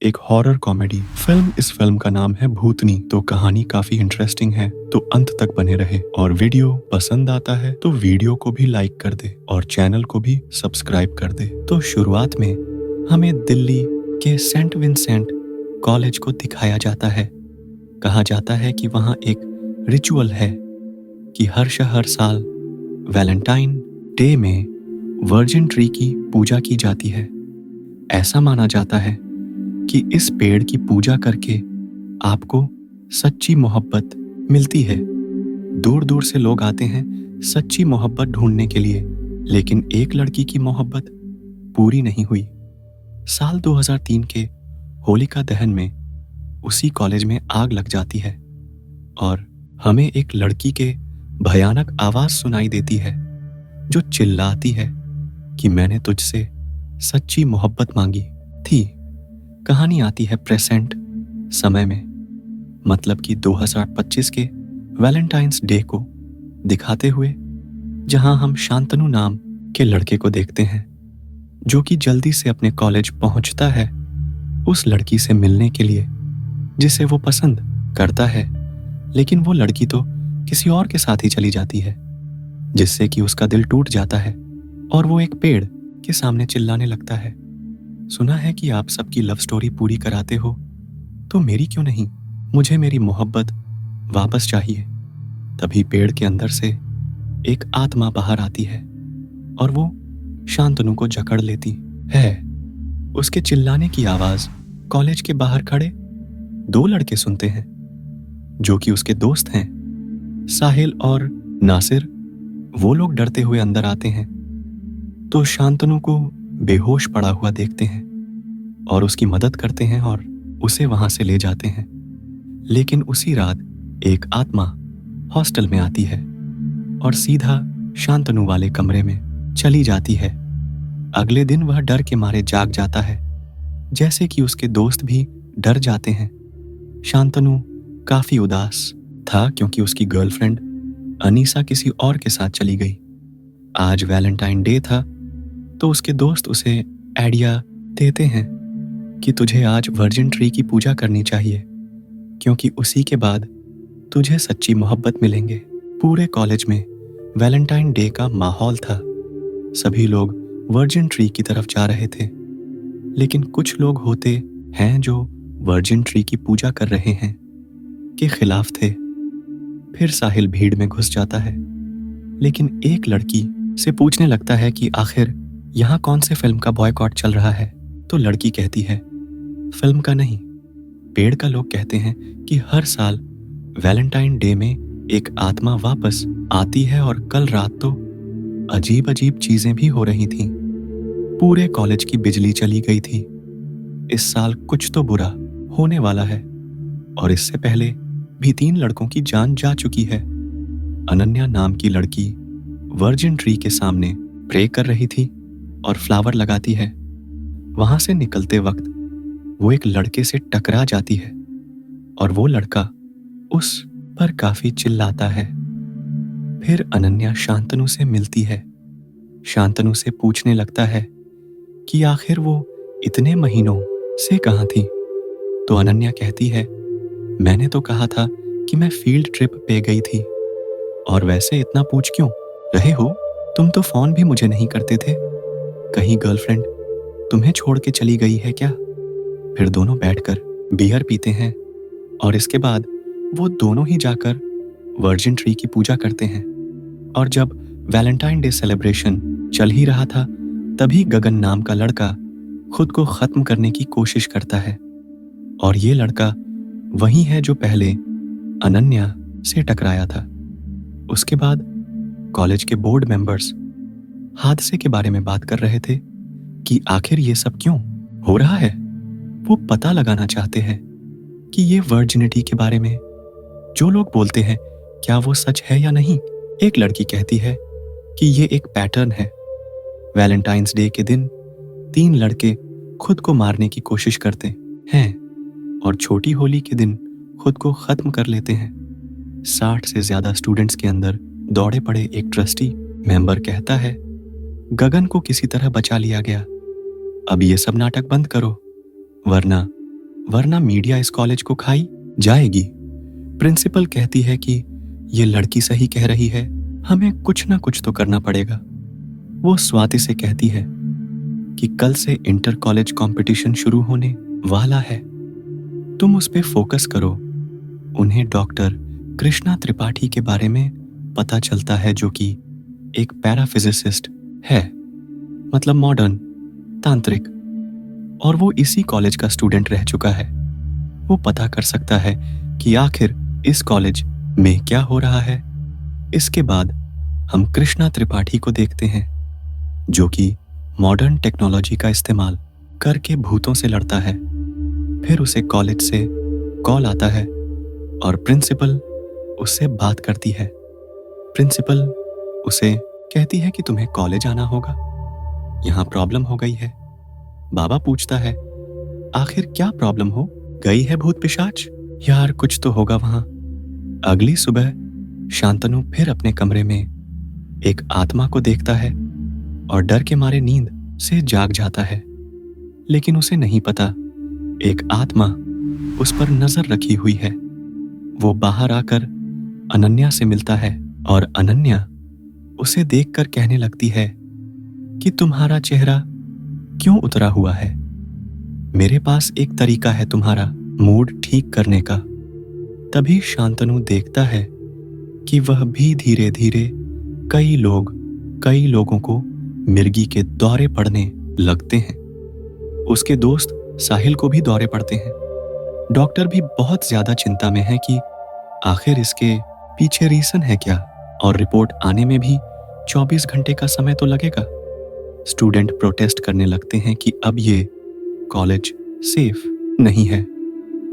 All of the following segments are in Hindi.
एक हॉरर कॉमेडी फिल्म। इस फिल्म का नाम है भूतनी। तो कहानी काफी इंटरेस्टिंग है, तो अंत तक बने रहे। और वीडियो पसंद आता है तो वीडियो को भी लाइक कर दे और चैनल को भी सब्सक्राइब कर दे। तो शुरुआत में हमें दिल्ली के सेंट विंसेंट कॉलेज को दिखाया जाता है। कहा जाता है कि वहाँ एक रिचुअल है कि हर साल वैलेंटाइन डे में वर्जिन ट्री की पूजा की जाती है। ऐसा माना जाता है कि इस पेड़ की पूजा करके आपको सच्ची मोहब्बत मिलती है। दूर दूर से लोग आते हैं सच्ची मोहब्बत ढूंढने के लिए, लेकिन एक लड़की की मोहब्बत पूरी नहीं हुई। साल 2003 के होलिका दहन में उसी कॉलेज में आग लग जाती है और हमें एक लड़की के भयानक आवाज सुनाई देती है जो चिल्लाती है कि मैंने तुझसे सच्ची मोहब्बत मांगी थी। कहानी आती है प्रेजेंट समय में, मतलब कि 2025 के वैलेंटाइंस डे को दिखाते हुए, जहां हम शांतनु नाम के लड़के को देखते हैं जो कि जल्दी से अपने कॉलेज पहुंचता है उस लड़की से मिलने के लिए जिसे वो पसंद करता है। लेकिन वो लड़की तो किसी और के साथ ही चली जाती है, जिससे कि उसका दिल टूट जाता है और वो एक पेड़ के सामने चिल्लाने लगता है, सुना है कि आप सबकी लव स्टोरी पूरी कराते हो, तो मेरी क्यों नहीं? मुझे मेरी मोहब्बत वापस चाहिए। तभी पेड़ के अंदर से एक आत्मा बाहर आती है और वो शांतनु को जकड़ लेती है। उसके चिल्लाने की आवाज कॉलेज के बाहर खड़े 2 लड़के सुनते हैं जो कि उसके दोस्त हैं, साहिल और नासिर। वो लोग डरते हुए अंदर आते हैं तो शांतनु को बेहोश पड़ा हुआ देखते हैं और उसकी मदद करते हैं और उसे वहां से ले जाते हैं। लेकिन उसी रात एक आत्मा हॉस्टल में आती है और सीधा शांतनु वाले कमरे में चली जाती है। अगले दिन वह डर के मारे जाग जाता है, जैसे कि उसके दोस्त भी डर जाते हैं। शांतनु काफी उदास था क्योंकि उसकी गर्लफ्रेंड अनीसा किसी और के साथ चली गई। आज वैलेंटाइन डे था तो उसके दोस्त उसे आइडिया देते हैं कि तुझे आज वर्जिन ट्री की पूजा करनी चाहिए, क्योंकि उसी के बाद तुझे सच्ची मोहब्बत मिलेंगे। पूरे कॉलेज में वैलेंटाइन डे का माहौल था। सभी लोग वर्जिन ट्री की तरफ जा रहे थे, लेकिन कुछ लोग होते हैं जो वर्जिन ट्री की पूजा कर रहे हैं के खिलाफ थे। फिर साहिल भीड़ में घुस जाता है, लेकिन एक लड़की से पूछने लगता है कि आखिर यहाँ कौन से फिल्म का बॉयकॉट चल रहा है। तो लड़की कहती है फिल्म का नहीं, पेड़ का। लोग कहते हैं कि हर साल वैलेंटाइन डे में एक आत्मा वापस आती है और कल रात तो अजीब अजीब चीजें भी हो रही थीं। पूरे कॉलेज की बिजली चली गई थी। इस साल कुछ तो बुरा होने वाला है और इससे पहले भी 3 लड़कों की जान जा चुकी है। अनन्या नाम की लड़की वर्जिन ट्री के सामने प्रे कर रही थी और फ्लावर लगाती है। वहां से निकलते वक्त वो एक लड़के से टकरा जाती है और वो लड़का उस पर काफी चिल्लाता है। फिर अनन्या शांतनु से मिलती है। शांतनु से पूछने लगता है कि आखिर वो इतने महीनों से कहाँ थी। तो अनन्या कहती है मैंने तो कहा था कि मैं फील्ड ट्रिप पे गई थी, और वैसे इतना पूछ क्यों रहे हो? तुम तो फोन भी मुझे नहीं करते थे। कहीं गर्लफ्रेंड तुम्हें छोड़ के चली गई है क्या? फिर दोनों बैठकर बियर पीते हैं और इसके बाद वो दोनों ही जाकर वर्जिन ट्री की पूजा करते हैं। और जब वैलेंटाइन डे सेलिब्रेशन चल ही रहा था, तभी गगन नाम का लड़का खुद को खत्म करने की कोशिश करता है। और ये लड़का वही है जो पहले अनन्या से टकराया था। उसके बाद कॉलेज के बोर्ड मेंबर्स हादसे के बारे में बात कर रहे थे कि आखिर ये सब क्यों हो रहा है। वो पता लगाना चाहते हैं कि ये वर्जिनिटी के बारे में जो लोग बोलते हैं क्या वो सच है या नहीं। एक लड़की कहती है कि ये एक पैटर्न है। वैलेंटाइंस डे के दिन 3 लड़के खुद को मारने की कोशिश करते हैं और छोटी होली के दिन खुद को खत्म कर लेते हैं। 60 से ज्यादा स्टूडेंट्स के अंदर दौड़े पड़े एक ट्रस्टी मेंबर कहता है गगन को किसी तरह बचा लिया गया। अब ये सब नाटक बंद करो, वरना वरना मीडिया इस कॉलेज को खाई जाएगी। प्रिंसिपल कहती है कि ये लड़की सही कह रही है, हमें कुछ ना कुछ तो करना पड़ेगा। वो स्वाति से कहती है कि कल से इंटर कॉलेज कंपटीशन शुरू होने वाला है, तुम उस पे फोकस करो। उन्हें डॉक्टर कृष्णा त्रिपाठी के बारे में पता चलता है, जो कि एक पैराफिजिसिस्ट है, मतलब मॉडर्न तांत्रिक, और वो इसी कॉलेज का स्टूडेंट रह चुका है। वो पता कर सकता है कि आखिर इस कॉलेज में क्या हो रहा है। इसके बाद हम कृष्णा त्रिपाठी को देखते हैं, जो कि मॉडर्न टेक्नोलॉजी का इस्तेमाल करके भूतों से लड़ता है। फिर उसे कॉलेज से कॉल आता है और प्रिंसिपल उससे बात करती है। प्रिंसिपल उसे कहती है कि तुम्हें कॉलेज आना होगा, यहाँ प्रॉब्लम हो गई है। बाबा पूछता है, आखिर क्या प्रॉब्लम हो गई है भूत पिशाच? यार कुछ तो होगा वहां। अगली सुबह शांतनु फिर अपने कमरे में एक आत्मा को देखता है और डर के मारे नींद से जाग जाता है। लेकिन उसे नहीं पता एक आत्मा उस पर नजर रखी हुई है। वो बाहर आकर अनन्या से मिलता है और अनन्या उसे देखकर कहने लगती है कि तुम्हारा चेहरा क्यों उतरा हुआ है? मेरे पास एक तरीका है तुम्हारा मूड ठीक करने का। तभी शांतनु देखता है कि वह भी धीरे धीरे कई लोगों को मिर्गी के दौरे पड़ने लगते हैं। उसके दोस्त साहिल को भी दौरे पड़ते हैं। डॉक्टर भी बहुत ज्यादा चिंता में है कि आखिर इसके पीछे रीजन है क्या, और रिपोर्ट आने में भी 24 घंटे का समय तो लगेगा। स्टूडेंट प्रोटेस्ट करने लगते हैं कि अब ये कॉलेज सेफ नहीं है,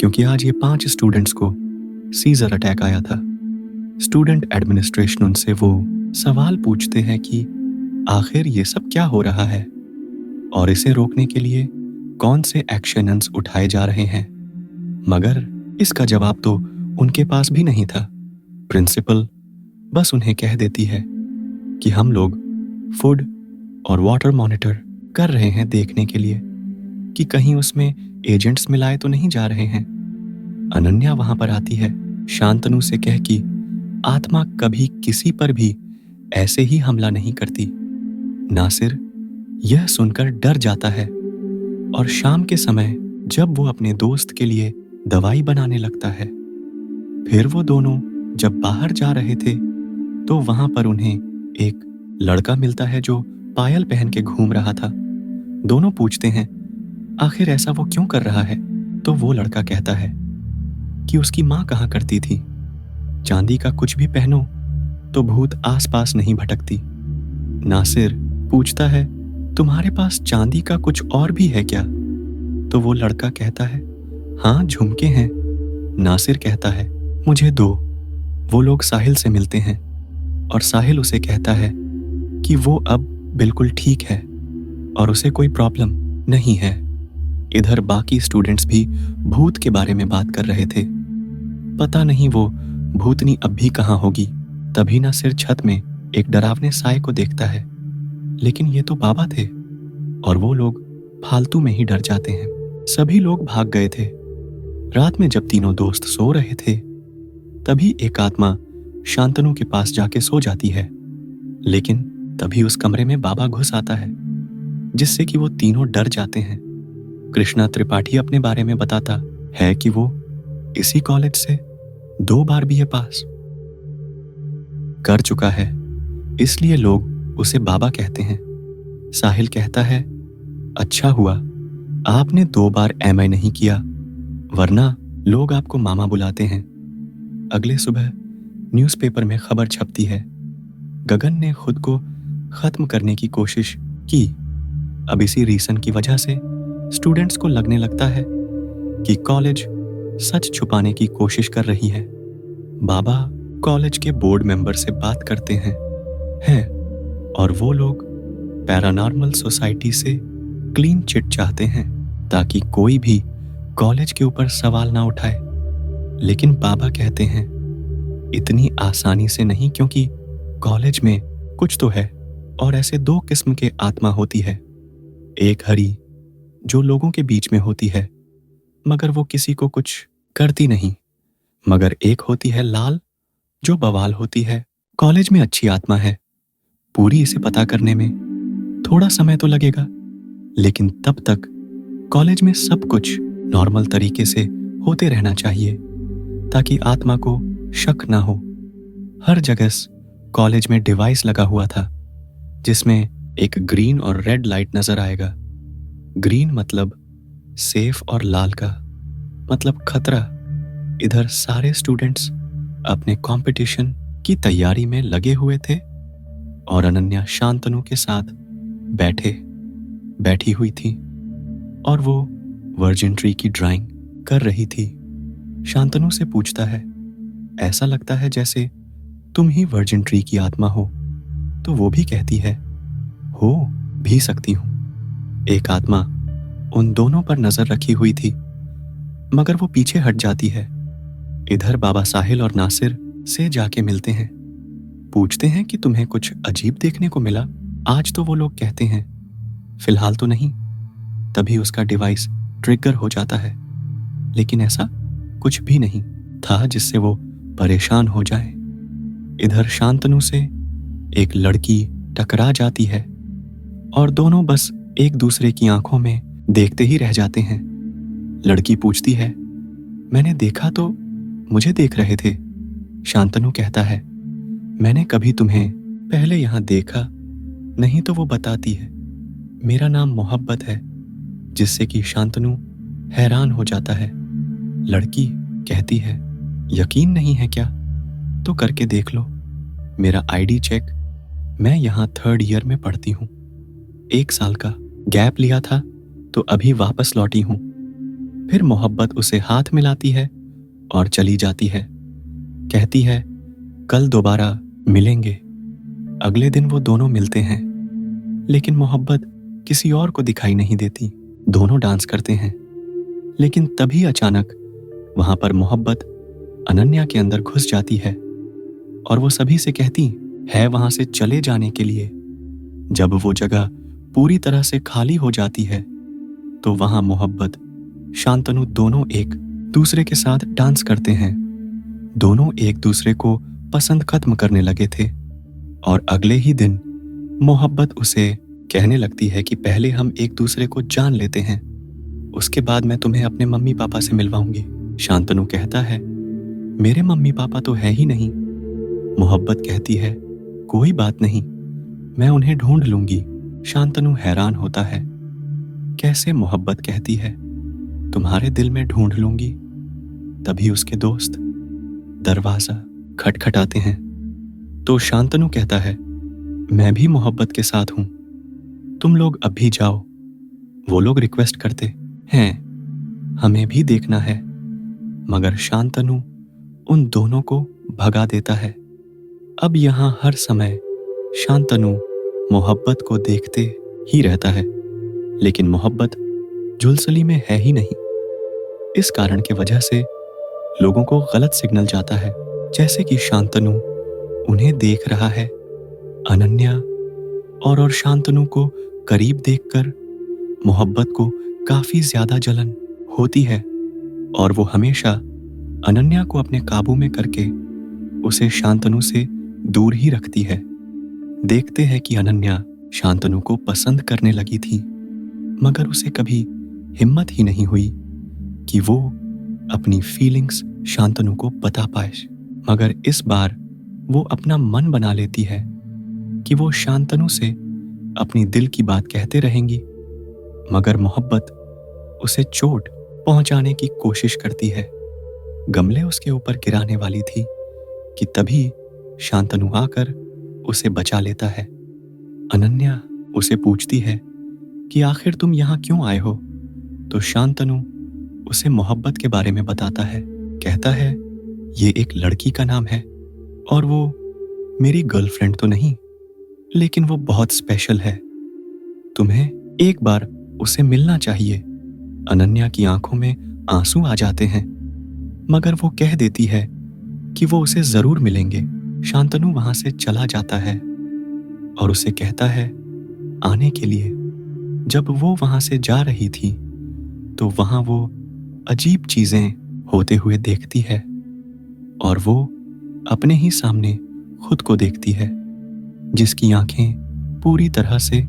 क्योंकि आज ये 5 स्टूडेंट्स को सीजर अटैक आया था। स्टूडेंट एडमिनिस्ट्रेशन उनसे वो सवाल पूछते हैं कि आखिर ये सब क्या हो रहा है और इसे रोकने के लिए कौन से एक्शंस उठाए जा रहे हैं, मगर इसका जवाब तो उनके पास भी नहीं था। प्रिंसिपल बस उन्हें कह देती है कि हम लोग फूड और वाटर मॉनिटर कर रहे हैं देखने के लिए कि कहीं उसमें एजेंट्स मिलाए तो नहीं जा रहे हैं। अनन्या वहां पर आती है शांतनु से कह कि आत्मा कभी किसी पर भी ऐसे ही हमला नहीं करती। नासिर यह सुनकर डर जाता है और शाम के समय जब वो अपने दोस्त के लिए दवाई बनाने लगता है, फिर वो दोनों जब बाहर जा रहे थे तो वहां पर उन्हें एक लड़का मिलता है जो पायल पहन के घूम रहा था। दोनों पूछते हैं आखिर ऐसा वो क्यों कर रहा है, तो वो लड़का कहता है कि उसकी माँ कहा करती थी, चांदी का कुछ भी पहनो तो भूत आसपास नहीं भटकती। नासिर पूछता है तुम्हारे पास चांदी का कुछ और भी है क्या, तो वो लड़का कहता है हाँ झुमके हैं। नासिर कहता है मुझे दो। वो लोग साहिल से मिलते हैं और साहिल उसे कहता है कि वो अब बिल्कुल ठीक है और उसे कोई प्रॉब्लम नहीं है। इधर बाकी स्टूडेंट्स भी भूत के बारे में बात कर रहे थे। पता नहीं वो भूतनी अब भी कहाँ होगी। तभी नासिर छत में एक डरावने साए को देखता है, लेकिन ये तो बाबा थे और वो लोग फालतू में ही डर जाते हैं। सभी लोग भाग गए थे। रात में जब तीनों दोस्त सो रहे थे तभी एक आत्मा शांतनु के पास जाके सो जाती है, लेकिन तभी उस कमरे में बाबा घुस आता है, जिससे कि वो तीनों डर जाते हैं। कृष्णा त्रिपाठी अपने बारे में बताता है कि वो इसी कॉलेज से 2 बार बीए पास कर चुका है, इसलिए लोग उसे बाबा कहते हैं। साहिल कहता है अच्छा हुआ आपने 2 बार एमए नहीं किया, वरना लोग आपको मामा बुलाते हैं। अगले सुबह न्यूज़पेपर में खबर छपती है, गगन ने खुद को खत्म करने की कोशिश की। अब इसी रीजन की वजह से स्टूडेंट्स को लगने लगता है कि कॉलेज सच छुपाने की कोशिश कर रही है। बाबा कॉलेज के बोर्ड मेंबर से बात करते हैं और वो लोग पैरानॉर्मल सोसाइटी से क्लीन चिट चाहते हैं ताकि कोई भी कॉलेज के ऊपर सवाल ना उठाए। लेकिन बाबा कहते हैं इतनी आसानी से नहीं, क्योंकि कॉलेज में कुछ तो है और ऐसे 2 किस्म के आत्मा होती है। एक हरी जो लोगों के बीच में होती है मगर वो किसी को कुछ करती नहीं। मगर एक होती है लाल, जो बवाल होती है। कॉलेज में अच्छी आत्मा है। पूरी इसे पता करने में थोड़ा समय तो लगेगा, लेकिन तब तक कॉलेज में सब कुछ नॉर्मल तरीके से होते रहना चाहिए, ताकि आत्मा को शक ना हो। हर जगह कॉलेज में डिवाइस लगा हुआ था, जिसमें एक ग्रीन और रेड लाइट नजर आएगा। ग्रीन मतलब सेफ और लाल का मतलब खतरा। इधर सारे स्टूडेंट्स अपने कंपटीशन की तैयारी में लगे हुए थे और अनन्या शांतनु के साथ बैठी हुई थी और वो वर्जिन ट्री की ड्राइंग कर रही थी। शांतनु से पूछता है, ऐसा लगता है जैसे तुम ही वर्जिन ट्री की आत्मा हो। तो वो भी कहती है, हो भी सकती हूं। एक आत्मा उन दोनों पर नजर रखी हुई थी, मगर वो पीछे हट जाती है। इधर बाबा साहिल और नासिर से जाके मिलते हैं, पूछते हैं कि तुम्हें कुछ अजीब देखने को मिला आज। तो वो लोग कहते हैं, फिलहाल तो नहीं। तभी उसका डिवाइस ट्रिगर हो जाता है, लेकिन ऐसा कुछ भी नहीं था जिससे वो परेशान हो जाए। इधर शांतनु से एक लड़की टकरा जाती है और दोनों बस एक दूसरे की आंखों में देखते ही रह जाते हैं। लड़की पूछती है, मैंने देखा तो मुझे देख रहे थे। शांतनु कहता है, मैंने कभी तुम्हें पहले यहां देखा नहीं। तो वो बताती है, मेरा नाम मोहब्बत है, जिससे कि शांतनु हैरान हो जाता है। लड़की कहती है, यकीन नहीं है क्या? तो करके देख लो। मेरा आईडी चेक, मैं यहाँ 3rd ईयर में पढ़ती हूँ। 1 साल का गैप लिया था तो अभी वापस लौटी हूँ। फिर मोहब्बत उसे हाथ मिलाती है और चली जाती है। कहती है, कल दोबारा मिलेंगे। अगले दिन वो दोनों मिलते हैं, लेकिन मोहब्बत किसी और को दिखाई नहीं देती। दोनों डांस करते हैं, लेकिन तभी अचानक वहां पर मोहब्बत अनन्या के अंदर घुस जाती है और वो सभी से कहती है वहां से चले जाने के लिए। जब वो जगह पूरी तरह से खाली हो जाती है तो वहां मोहब्बत शांतनु दोनों एक दूसरे के साथ डांस करते हैं। दोनों एक दूसरे को पसंद खत्म करने लगे थे और अगले ही दिन मोहब्बत उसे कहने लगती है कि पहले हम एक दूसरे को जान लेते हैं, उसके बाद मैं तुम्हें अपने मम्मी पापा से मिलवाऊंगी। शांतनु कहता है, मेरे मम्मी पापा तो है ही नहीं। मोहब्बत कहती है, कोई बात नहीं, मैं उन्हें ढूंढ लूंगी। शांतनु हैरान होता है, कैसे मोहब्बत कहती है तुम्हारे दिल में ढूंढ लूंगी। तभी उसके दोस्त दरवाजा खटखटाते हैं तो शांतनु कहता है, मैं भी मोहब्बत के साथ हूं, तुम लोग अब भी जाओ। वो लोग रिक्वेस्ट करते हैं, हमें भी देखना है, मगर शांतनु उन दोनों को भगा देता है। अब यहां हर समय शांतनु मोहब्बत को देखते ही रहता है, लेकिन मोहब्बत जुलसली में है ही नहीं। इस कारण की वजह से लोगों को गलत सिग्नल जाता है, जैसे कि शांतनु उन्हें देख रहा है। अनन्या और शांतनु को करीब देखकर मोहब्बत को काफी ज्यादा जलन होती है और वो हमेशा अनन्या को अपने काबू में करके उसे शांतनु से दूर ही रखती है। देखते हैं कि अनन्या शांतनु को पसंद करने लगी थी, मगर उसे कभी हिम्मत ही नहीं हुई कि वो अपनी फीलिंग्स शांतनु को बता पाए। मगर इस बार वो अपना मन बना लेती है कि वो शांतनु से अपनी दिल की बात कहते रहेंगी, मगर मोहब्बत उसे चोट पहुंचाने की कोशिश करती है। गमले उसके ऊपर गिराने वाली थी कि तभी शांतनु आकर उसे बचा लेता है। अनन्या उसे पूछती है कि आखिर तुम यहाँ क्यों आए हो? तो शांतनु उसे मोहब्बत के बारे में बताता है। कहता है, ये एक लड़की का नाम है और वो मेरी गर्लफ्रेंड तो नहीं, लेकिन वो बहुत स्पेशल है। तुम्हें एक बार उसे मिलना चाहिए। अनन्या की आंखों में आंसू आ जाते हैं, मगर वो कह देती है कि वो उसे जरूर मिलेंगे। शांतनु वहां से चला जाता है और उसे कहता है आने के लिए। जब वो वहां से जा रही थी तो वहां वो अजीब चीजें होते हुए देखती है और वो अपने ही सामने खुद को देखती है, जिसकी आंखें पूरी तरह से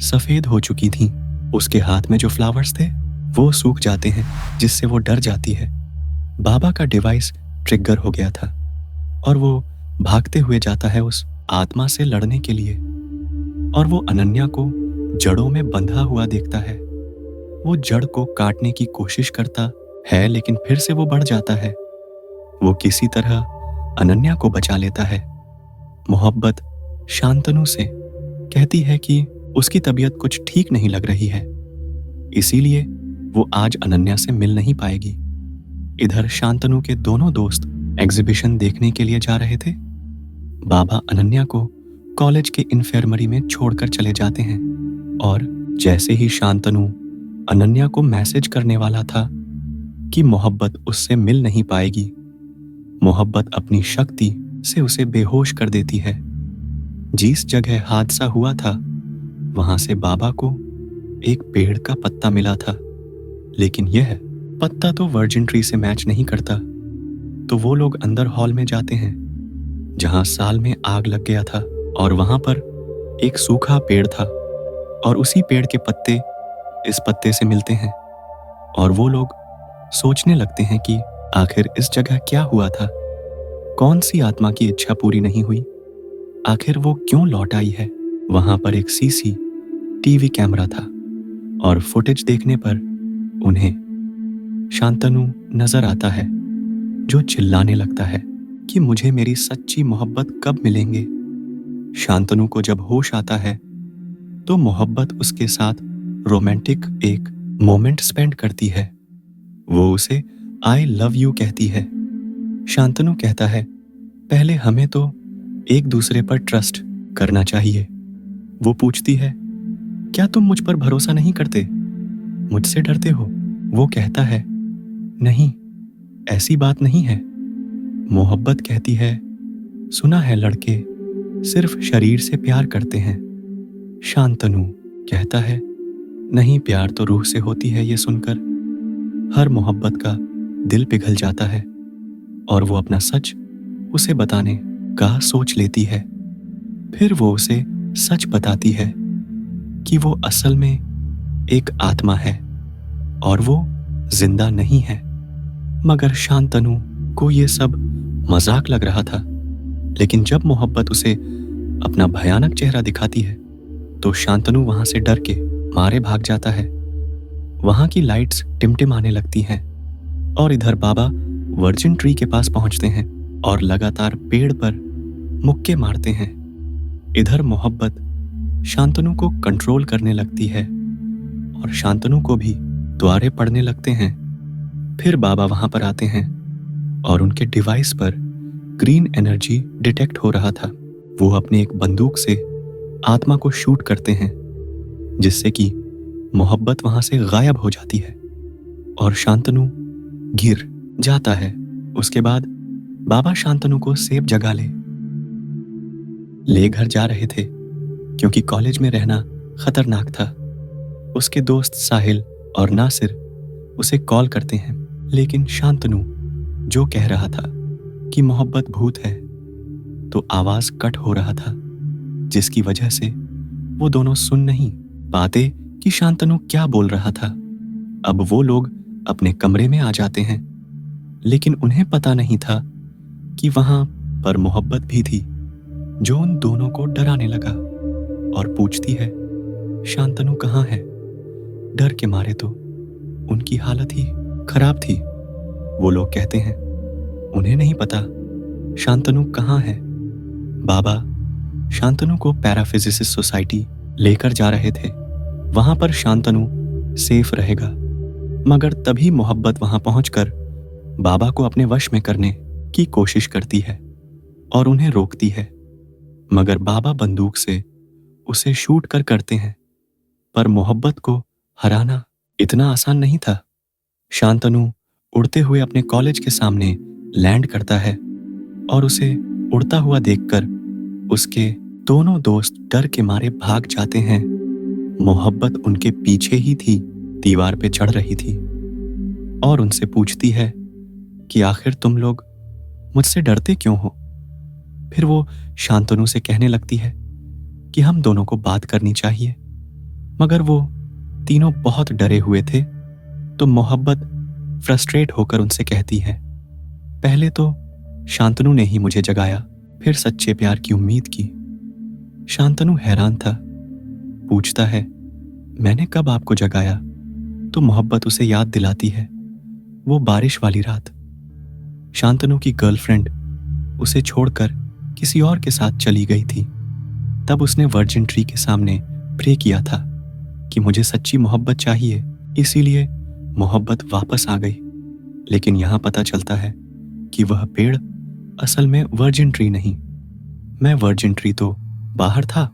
सफेद हो चुकी थीं। उसके हाथ में जो फ्लावर्स थे वो सूख जाते हैं, जिससे वो डर जाती है। बाबा का डिवाइस ट्रिगर हो गया था और वो भागते हुए जाता है उस आत्मा से लड़ने के लिए, और वो अनन्या को जड़ों में बंधा हुआ देखता है। वो जड़ को काटने की कोशिश करता है, लेकिन फिर से वो बढ़ जाता है। वो किसी तरह अनन्या को बचा लेता है। मोहब्बत शांतनु से कहती है कि उसकी तबीयत कुछ ठीक नहीं लग रही है, इसीलिए वो आज अनन्या से मिल नहीं पाएगी। इधर शांतनु के दोनों दोस्त एग्जीबिशन देखने के लिए जा रहे थे। बाबा अनन्या को कॉलेज के इन्फर्मरी में छोड़कर चले जाते हैं, और जैसे ही शांतनु अनन्या को मैसेज करने वाला था कि मोहब्बत उससे मिल नहीं पाएगी, मोहब्बत अपनी शक्ति से उसे बेहोश कर देती है। जिस जगह हादसा हुआ था वहां से बाबा को एक पेड़ का पत्ता मिला था, लेकिन यह पत्ता तो वर्जिन ट्री से मैच नहीं करता। तो वो लोग अंदर हॉल में जाते हैं जहां साल में आग लग गया था, और वहां पर एक सूखा पेड़ था और उसी पेड़ के पत्ते इस पत्ते से मिलते हैं, और वो लोग सोचने लगते हैं कि आखिर इस जगह क्या हुआ था, कौन सी आत्मा की इच्छा पूरी नहीं हुई, आखिर वो क्यों लौट आई है। वहां पर एक सीसीटीवी कैमरा था और फुटेज देखने पर उन्हें शांतनु नजर आता है, जो चिल्लाने लगता है कि मुझे मेरी सच्ची मोहब्बत कब मिलेंगे। शांतनु को जब होश आता है तो मोहब्बत उसके साथ रोमांटिक एक मोमेंट स्पेंड करती है। वो उसे आई लव यू कहती है। शांतनु कहता है, पहले हमें तो एक दूसरे पर ट्रस्ट करना चाहिए। वो पूछती है, क्या तुम मुझ पर भरोसा नहीं करते, मुझसे डरते हो? वो कहता है, नहीं, ऐसी बात नहीं है। मोहब्बत कहती है, सुना है लड़के सिर्फ शरीर से प्यार करते हैं। शांतनु कहता है, नहीं, प्यार तो रूह से होती है। ये सुनकर हर मोहब्बत का दिल पिघल जाता है और वो अपना सच उसे बताने का सोच लेती है। फिर वो उसे सच बताती है कि वो असल में एक आत्मा है और वो जिंदा नहीं है। मगर शांतनु को ये सब मजाक लग रहा था, लेकिन जब मोहब्बत उसे अपना भयानक चेहरा दिखाती है तो शांतनु वहां से डर के मारे भाग जाता है। वहां की लाइट्स टिमटिमाने लगती हैं और इधर बाबा वर्जिन ट्री के पास पहुंचते हैं और लगातार पेड़ पर मुक्के मारते हैं। इधर मोहब्बत शांतनु को कंट्रोल करने लगती है और शांतनु को भी द्वारे पड़ने लगते हैं। फिर बाबा वहां पर आते हैं और उनके डिवाइस पर ग्रीन एनर्जी डिटेक्ट हो रहा था। वो अपने एक बंदूक से आत्मा को शूट करते हैं, जिससे कि मोहब्बत वहां से गायब हो जाती है और शांतनु गिर जाता है। उसके बाद बाबा शांतनु को सेफ जगह ले घर जा रहे थे, क्योंकि कॉलेज में रहना खतरनाक था। उसके दोस्त साहिल और नासिर उसे कॉल करते हैं, लेकिन शांतनु जो कह रहा था कि मोहब्बत भूत है, तो आवाज कट हो रहा था, जिसकी वजह से वो दोनों सुन नहीं पाते कि शांतनु क्या बोल रहा था। अब वो लोग अपने कमरे में आ जाते हैं, लेकिन उन्हें पता नहीं था कि वहां पर मोहब्बत भी थी, जो उन दोनों को डराने लगा और पूछती है, शांतनु कहाँ है? डर के मारे तो उनकी हालत ही खराब थी। वो लोग कहते हैं, उन्हें नहीं पता शांतनु कहाँ है। बाबा शांतनु को पैराफिजिसिस्ट सोसाइटी लेकर जा रहे थे। वहां पर शांतनु सेफ रहेगा, मगर तभी मोहब्बत वहां पहुंचकर बाबा को अपने वश में करने की कोशिश करती है और उन्हें रोकती है, मगर बाबा बंदूक से उसे शूट करते हैं। पर मोहब्बत को हराना इतना आसान नहीं था। शांतनु उड़ते हुए अपने कॉलेज के सामने लैंड करता है और उसे उड़ता हुआ देखकर उसके दोनों दोस्त डर के मारे भाग जाते हैं। मोहब्बत उनके पीछे ही थी, दीवार पे चढ़ रही थी। और उनसे पूछती है कि आखिर तुम लोग मुझसे डरते क्यों हो। फिर वो शांतनु से कहने लगती है कि हम दोनों को बात करनी चाहिए, मगर वो तीनों बहुत डरे हुए थे। तो मोहब्बत फ्रस्ट्रेट होकर उनसे कहती है, पहले तो शांतनु ने ही मुझे जगाया, फिर सच्चे प्यार की उम्मीद की। शांतनु हैरान था, पूछता है, मैंने कब आपको जगाया? तो मोहब्बत उसे याद दिलाती है वो बारिश वाली रात। शांतनु की गर्लफ्रेंड उसे छोड़कर किसी और के साथ चली गई थी। तब उसने वर्जिन ट्री के सामने प्रे किया था कि मुझे सच्ची मोहब्बत चाहिए, इसीलिए मोहब्बत वापस आ गई। लेकिन यहां पता चलता है कि वह पेड़ असल में वर्जिन ट्री नहीं। मैं वर्जिन ट्री तो बाहर था,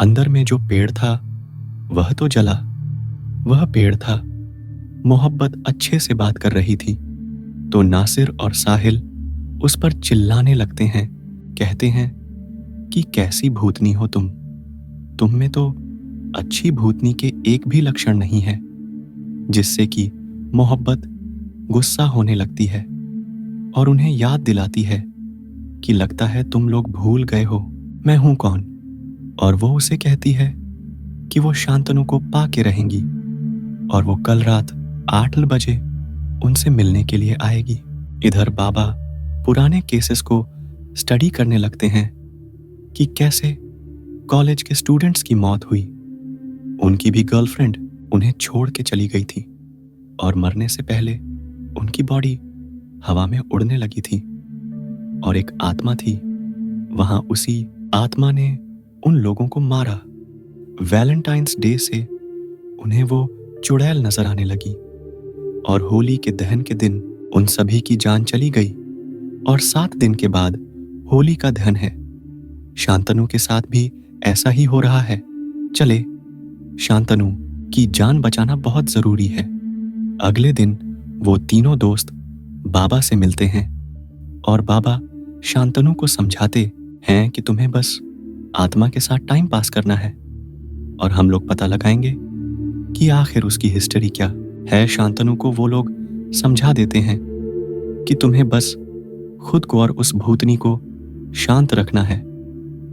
अंदर में जो पेड़ था वह तो जला। वह पेड़ था। मोहब्बत अच्छे से बात कर रही थी तो नासिर और साहिल उस पर चिल्लाने लगते हैं, कहते हैं कि कैसी भूतनी हो तुम में तो अच्छी भूतनी के एक भी लक्षण नहीं है। जिससे कि मोहब्बत गुस्सा होने लगती है और उन्हें याद दिलाती है कि लगता है तुम लोग भूल गए हो मैं हूं कौन। और वो उसे कहती है कि वो शांतनु को पाके रहेंगी और वो कल रात 8 बजे उनसे मिलने के लिए आएगी। इधर बाबा पुराने केसेस को स्टडी करने लगते हैं कि कैसे कॉलेज के स्टूडेंट्स की मौत हुई। उनकी भी गर्लफ्रेंड उन्हें छोड़ के चली गई थी और मरने से पहले उनकी बॉडी हवा में उड़ने लगी थी और एक आत्मा थी वहां। उसी आत्मा ने उन लोगों को मारा। वैलेंटाइंस डे से उन्हें वो चुड़ैल नजर आने लगी और होली के दहन के दिन उन सभी की जान चली गई और 7 दिन के बाद होली का दहन है। शांतनु के साथ भी ऐसा ही हो रहा है। चले, शांतनु की जान बचाना बहुत जरूरी है। अगले दिन वो तीनों दोस्त बाबा से मिलते हैं और बाबा शांतनु को समझाते हैं कि तुम्हें बस आत्मा के साथ टाइम पास करना है और हम लोग पता लगाएंगे कि आखिर उसकी हिस्ट्री क्या है। शांतनु को वो लोग समझा देते हैं कि तुम्हें बस खुद को और उस भूतनी को शांत रखना है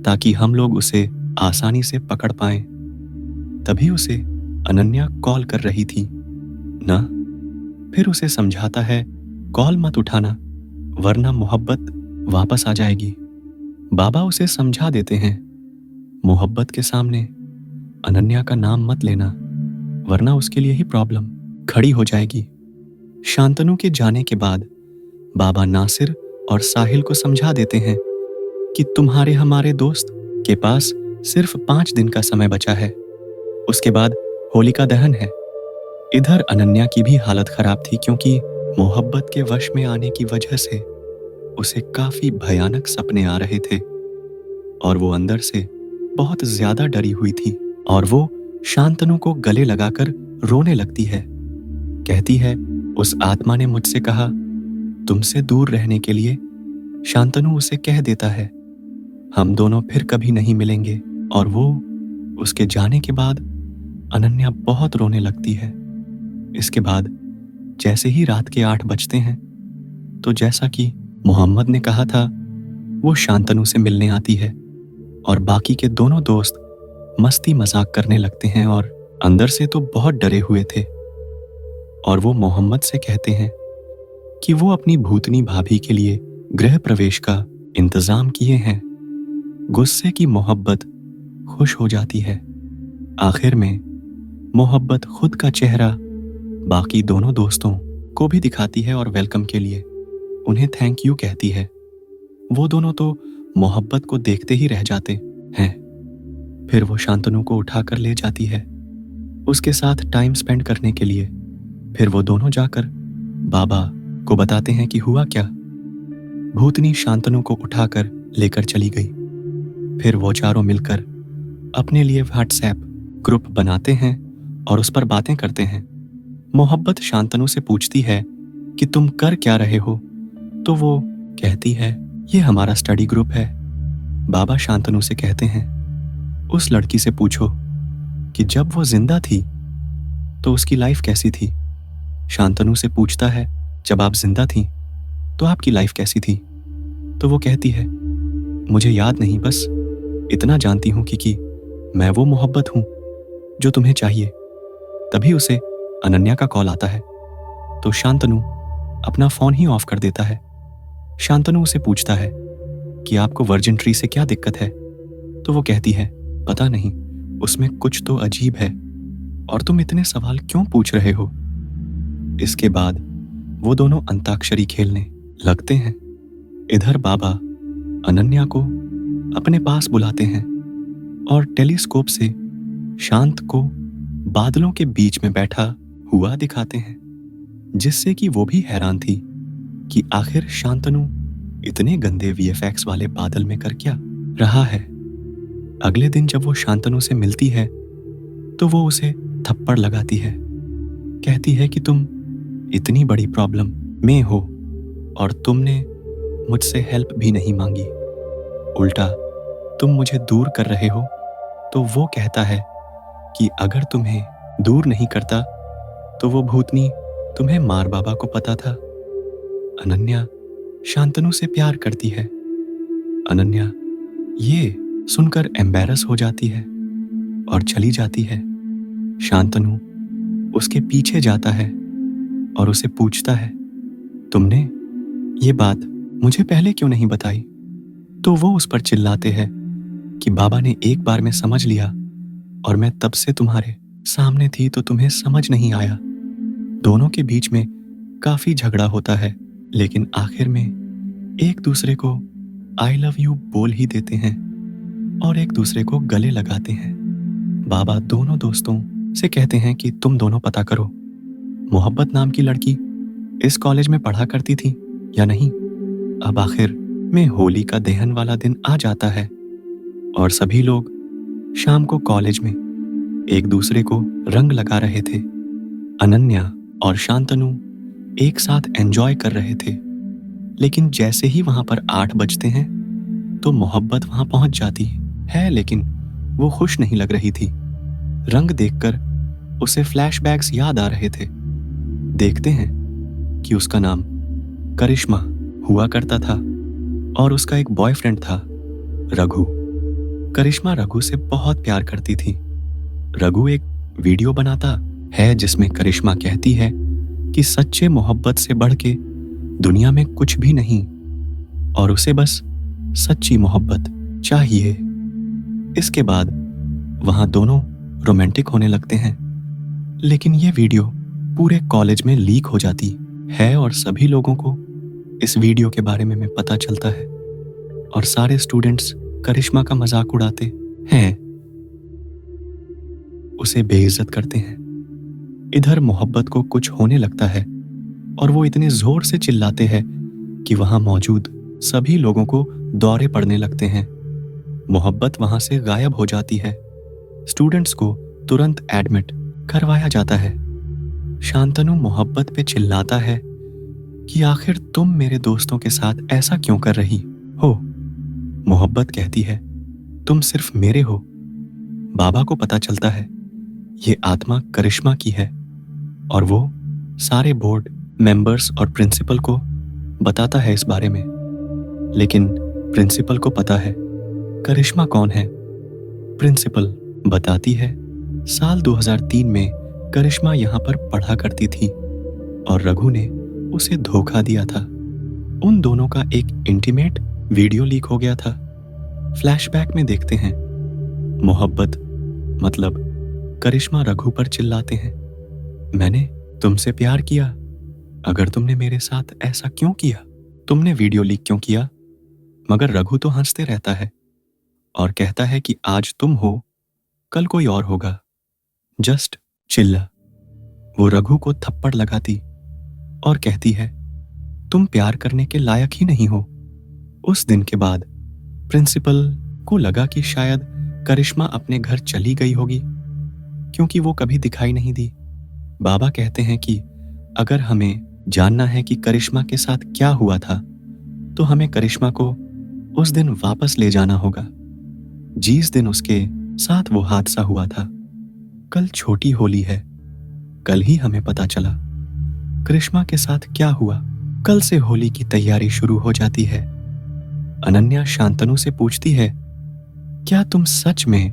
ताकि हम लोग उसे आसानी से पकड़ पाएं। तभी उसे अनन्या कॉल कर रही थी ना। फिर उसे समझाता है कॉल मत उठाना वरना मोहब्बत वापस आ जाएगी। बाबा उसे समझा देते हैं मोहब्बत के सामने अनन्या का नाम मत लेना वरना उसके लिए ही प्रॉब्लम खड़ी हो जाएगी। शांतनु के जाने के बाद बाबा नासिर और साहिल को समझा देते हैं कि तुम्हारे हमारे दोस्त के पास सिर्फ 5 दिन का समय बचा है, उसके बाद होली का दहन है। इधर अनन्या की भी हालत खराब थी क्योंकि मोहब्बत के वश में आने की वजह से उसे काफी भयानक सपने आ रहे थे और वो अंदर से बहुत ज्यादा डरी हुई थी और वो शांतनु को गले लगाकर रोने लगती है। कहती है उस आत्मा ने मुझसे कहा तुमसे दूर रहने के लिए। शांतनु उसे कह देता है हम दोनों फिर कभी नहीं मिलेंगे और वो उसके जाने के बाद अनन्या बहुत रोने लगती है। इसके बाद जैसे ही रात के 8 बजते हैं तो जैसा कि मोहम्मद ने कहा था वो शांतनु से मिलने आती है और बाकी के दोनों दोस्त मस्ती मजाक करने लगते हैं और अंदर से तो बहुत डरे हुए थे। और वो मोहम्मद से कहते हैं कि वो अपनी भूतनी भाभी के लिए गृह प्रवेश का इंतजाम किए हैं। गुस्से की मोहब्बत खुश हो जाती है। आखिर में मोहब्बत खुद का चेहरा बाकी दोनों दोस्तों को भी दिखाती है और वेलकम के लिए उन्हें थैंक यू कहती है। वो दोनों तो मोहब्बत को देखते ही रह जाते हैं। फिर वो शांतनु को उठाकर ले जाती है उसके साथ टाइम स्पेंड करने के लिए। फिर वो दोनों जाकर बाबा को बताते हैं कि हुआ क्या। भूतनी शांतनु को उठाकर लेकर चली गई। फिर वो चारों मिलकर अपने लिए व्हाट्सएप ग्रुप बनाते हैं और उस पर बातें करते हैं। मोहब्बत शांतनु से पूछती है कि तुम कर क्या रहे हो, तो वो कहती है ये हमारा स्टडी ग्रुप है। बाबा शांतनु से कहते हैं उस लड़की से पूछो कि जब वो जिंदा थी तो उसकी लाइफ कैसी थी। शांतनु से पूछता है, जब आप जिंदा थी तो आपकी लाइफ कैसी थी? तो वो कहती है, मुझे याद नहीं, बस इतना जानती हूं कि मैं वो मोहब्बत हूं जो तुम्हें चाहिए। तभी उसे अनन्या का कॉल आता है तो शांतनु अपना फोन ही ऑफ कर देता है। शांतनु उसे पूछता है कि आपको वर्जिन ट्री से क्या दिक्कत है? तो वो कहती है, पता नहीं, उसमें कुछ तो अजीब है और तुम इतने सवाल क्यों पूछ रहे हो? इसके बाद वो दोनों अंताक्षरी खेलने लगते हैं। इधर बाबा अनन्या को अपने पास बुलाते हैं और टेलीस्कोप से शांत को बादलों के बीच में बैठा हुआ दिखाते हैं, जिससे कि वो भी हैरान थी कि आखिर शांतनु इतने गंदे वीएफएक्स वाले बादल में कर क्या रहा है। अगले दिन जब वो शांतनु से मिलती है तो वो उसे थप्पड़ लगाती है, कहती है कि तुम इतनी बड़ी प्रॉब्लम में हो और तुमने मुझसे हेल्प भी नहीं मांगी, उल्टा तुम मुझे दूर कर रहे हो। तो वो कहता है कि अगर तुम्हें दूर नहीं करता तो वो भूतनी तुम्हें मार बाबा को पता था। अनन्या शांतनु से प्यार करती है। अनन्या ये सुनकर एम्बैरस हो जाती है और चली जाती है। शांतनु उसके पीछे जाता है और उसे पूछता है, तुमने ये बात मुझे पहले क्यों नहीं बताई? तो वो उस पर चिल्लाते हैं कि बाबा ने एक बार में समझ लिया और मैं तब से तुम्हारे सामने थी तो तुम्हें समझ नहीं आया। दोनों के बीच में काफी झगड़ा होता है, लेकिन आखिर में एक दूसरे को आई लव यू बोल ही देते हैं और एक दूसरे को गले लगाते हैं। बाबा दोनों दोस्तों से कहते हैं कि तुम दोनों पता करो, मोहब्बत नाम की लड़की इस कॉलेज में पढ़ा करती थी या नहीं। अब आखिर में होली का दहन वाला दिन आ जाता है और सभी लोग शाम को कॉलेज में एक दूसरे को रंग लगा रहे थे। अनन्या और शांतनु एक साथ एंजॉय कर रहे थे, लेकिन जैसे ही वहां पर 8 बजते हैं तो मोहब्बत वहां पहुंच जाती है, लेकिन वो खुश नहीं लग रही थी। रंग देखकर उसे फ्लैशबैक्स याद आ रहे थे। देखते हैं कि उसका नाम करिश्मा हुआ करता था और उसका एक बॉयफ्रेंड था, रघु। करिश्मा रघु से बहुत प्यार करती थी। रघु एक वीडियो बनाता है जिसमें करिश्मा कहती है कि सच्चे मोहब्बत से बढ़ के दुनिया में कुछ भी नहीं और उसे बस सच्ची मोहब्बत चाहिए। इसके बाद वहां दोनों रोमांटिक होने लगते हैं, लेकिन ये वीडियो पूरे कॉलेज में लीक हो जाती है और सभी लोगों को इस वीडियो के बारे में पता चलता है और सारे स्टूडेंट्स करिश्मा का मजाक उड़ाते हैं, उसे बेइज्जत करते हैं। इधर मोहब्बत को कुछ होने लगता है और वो इतने जोर से चिल्लाते हैं कि वहां मौजूद सभी लोगों को दौरे पड़ने लगते हैं। मोहब्बत वहां से गायब हो जाती है। स्टूडेंट्स को तुरंत एडमिट करवाया जाता है। शांतनु मोहब्बत पे चिल्लाता है कि आखिर तुम मेरे दोस्तों के साथ ऐसा क्यों कर रही हो? मोहब्बत कहती है, तुम सिर्फ मेरे हो। बाबा को पता चलता है ये आत्मा करिश्मा की है और वो सारे बोर्ड मेंबर्स और प्रिंसिपल को बताता है इस बारे में, लेकिन प्रिंसिपल को पता है करिश्मा कौन है। प्रिंसिपल बताती है, साल 2003 में करिश्मा यहाँ पर पढ़ा करती थी और रघु ने उसे धोखा दिया था। उन दोनों का एक इंटीमेट वीडियो लीक हो गया था। फ्लैशबैक में देखते हैं मोहब्बत मतलब करिश्मा रघु पर चिल्लाते हैं, मैंने तुमसे प्यार किया, अगर तुमने मेरे साथ ऐसा क्यों किया? तुमने वीडियो लीक क्यों किया? मगर रघु तो हंसते रहता है और कहता है कि आज तुम हो, कल कोई और होगा, जस्ट चिल्ला। वो रघु को थप्पड़ लगाती और कहती है, तुम प्यार करने के लायक ही नहीं हो। उस दिन के बाद प्रिंसिपल को लगा कि शायद करिश्मा अपने घर चली गई होगी, क्योंकि वो कभी दिखाई नहीं दी। बाबा कहते हैं कि अगर हमें जानना है कि करिश्मा के साथ क्या हुआ था तो हमें करिश्मा को उस दिन वापस ले जाना होगा, जिस दिन उसके साथ वो हादसा हुआ था। कल छोटी होली है, कल ही हमें पता चला करिश्मा के साथ क्या हुआ? कल से होली की तैयारी शुरू हो जाती है। अनन्या शांतनु से पूछती है, क्या तुम सच में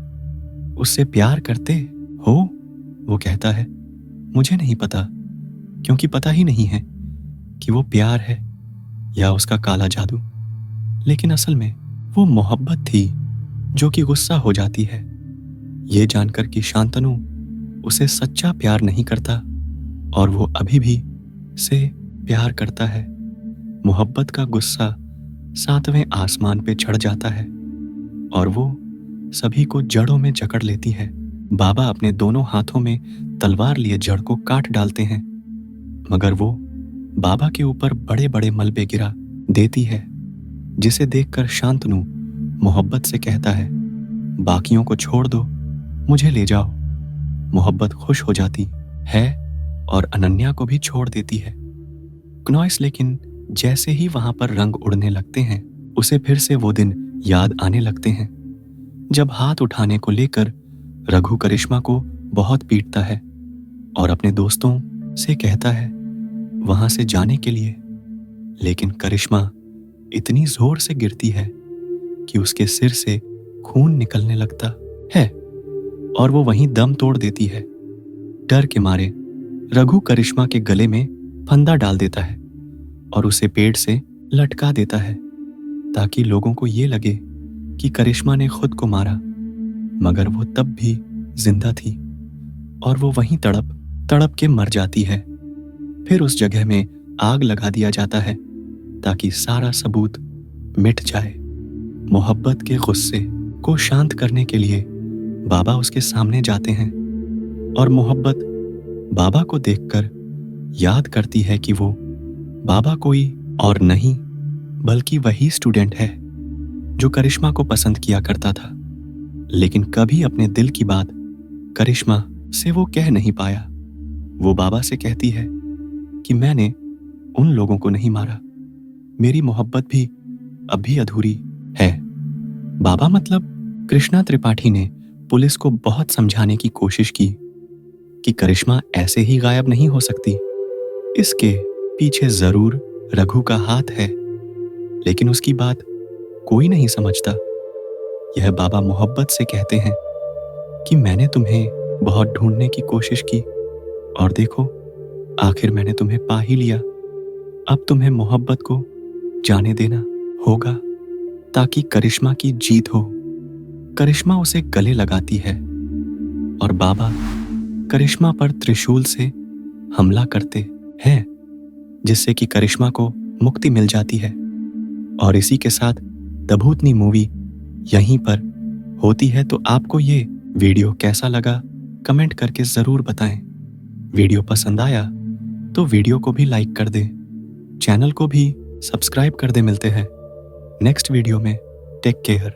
उससे प्यार करते हो? वो कहता है, मुझे नहीं पता, क्योंकि पता ही नहीं है कि वो प्यार है या उसका काला जादू। लेकिन असल में वो मोहब्बत थी जो कि गुस्सा हो जाती है, ये जानकर कि शांतनु उसे सच्चा प्यार नहीं करता और वो अभी भी से प्यार करता है। मोहब्बत का गुस्सा 7वें आसमान पे चढ़ जाता है और वो सभी को जड़ों में जकड़ लेती है। बाबा अपने दोनों हाथों में तलवार लिए जड़ को काट डालते हैं, मगर वो बाबा के ऊपर बड़े बड़े मलबे गिरा देती है, जिसे देखकर शांतनु मोहब्बत से कहता है, बाकियों को छोड़ दो, मुझे ले जाओ। मोहब्बत खुश हो जाती है और अनन्या को भी छोड़ देती है। क्नॉइस लेकिन जैसे ही वहां पर रंग उड़ने लगते हैं, उसे फिर से वो दिन याद आने लगते हैं जब हाथ उठाने को लेकर रघु करिश्मा को बहुत पीटता है और अपने दोस्तों से कहता है वहां से जाने के लिए, लेकिन करिश्मा इतनी जोर से गिरती है कि उसके सिर से खून निकलने लगता है और वो वहीं दम तोड़ देती है। डर के मारे रघु करिश्मा के गले में फंदा डाल देता है और उसे पेड़ से लटका देता है ताकि लोगों को ये लगे कि करिश्मा ने खुद को मारा, मगर वो तब भी जिंदा थी और वो वहीं तड़प तड़प के मर जाती है। फिर उस जगह में आग लगा दिया जाता है ताकि सारा सबूत मिट जाए। मोहब्बत के गुस्से को शांत करने के लिए बाबा उसके सामने जाते हैं और मोहब्बत बाबा को देखकर याद करती है कि वो बाबा कोई और नहीं बल्कि वही स्टूडेंट है जो करिश्मा को पसंद किया करता था, लेकिन कभी अपने दिल की बात करिश्मा से वो कह नहीं पाया। वो बाबा से कहती है कि मैंने उन लोगों को नहीं मारा, मेरी मोहब्बत भी अब भी अधूरी है। बाबा मतलब कृष्णा त्रिपाठी ने पुलिस को बहुत समझाने की कोशिश की कि करिश्मा ऐसे ही गायब नहीं हो सकती, इसके पीछे जरूर रघु का हाथ है, लेकिन उसकी बात कोई नहीं समझता। यह बाबा मोहब्बत से कहते हैं कि मैंने तुम्हें बहुत ढूंढने की कोशिश की और देखो आखिर मैंने तुम्हें पा ही लिया। अब तुम्हें मोहब्बत को जाने देना होगा ताकि करिश्मा की जीत हो। करिश्मा उसे गले लगाती है और बाबा करिश्मा पर त्रिशूल से हमला करते हैं, जिससे कि करिश्मा को मुक्ति मिल जाती है। और इसी के साथ द भूतनी मूवी यहीं पर होती है। तो आपको ये वीडियो कैसा लगा कमेंट करके जरूर बताएं। वीडियो पसंद आया तो वीडियो को भी लाइक कर दें, चैनल को भी सब्सक्राइब कर दें। मिलते हैं नेक्स्ट वीडियो में। Take care.